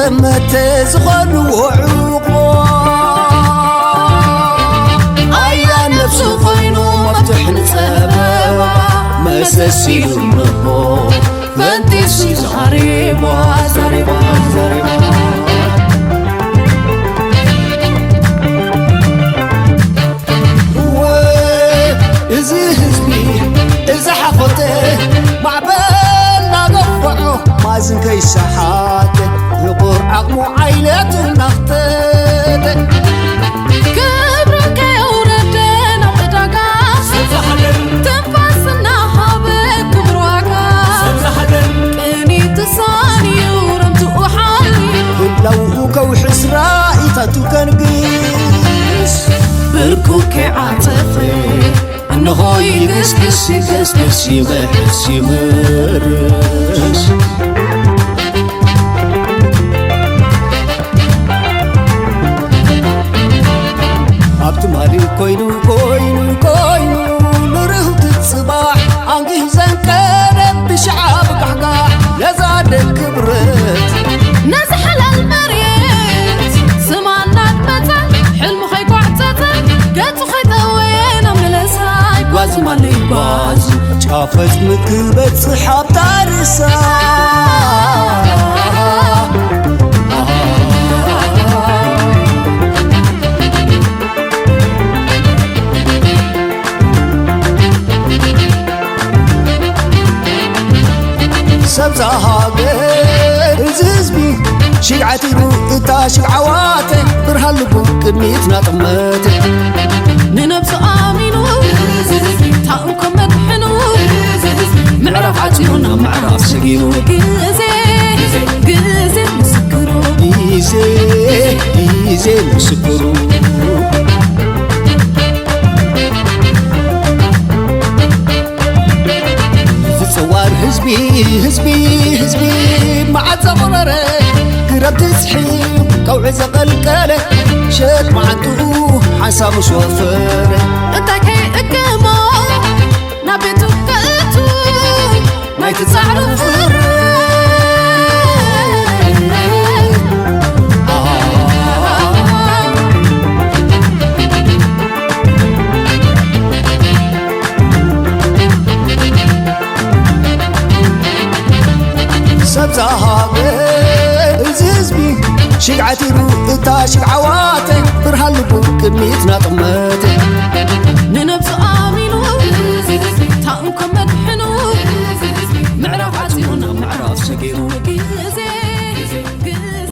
متزخل وعقو أيا سسيلو فانتسي زاريبا زاريبا زاريبا إذا هزبي إذا حفظته معبلنا نرفعه ما زن كي شحاته يقر عقمو عيلته نخطته كبرك يا وردنا بدقاس تنفسنا حبك برواقاس كني تصاني ورمت وحالي لو كوح إسرائي تتكنقيس بركوك عاطفي إنه يقسقس يقسقس يبحس يمرس عبت مالي كوينو كوينو كوينو نرهت الصباح عنقه زنكرت بشعب قحقاح لزاد كبرت نزح للمريت سمعنا المثل حلمو خيكو عتتل قلتو خيطوينا من الاساي باز مالي باز شافت مكبت صحاب تارسا سبزا هاجر ززبي شقعتي إتا شقعواتي برهالبو كميتنا طماتي ننبس آمينو تاوكم مدحنو معرف عتيونا معرف سقيو قزي مسكرو إيزي مسكرو صوار هزبي مع زمرره قرب تسحيب قوع زقلقله شد معتو حساب شوفره انت كي اكما نبيتو كالتو ما يتسعرف سبزا هاجر ززبي شقعتي إتا شقعواتي برهالبو كميتنا طماتي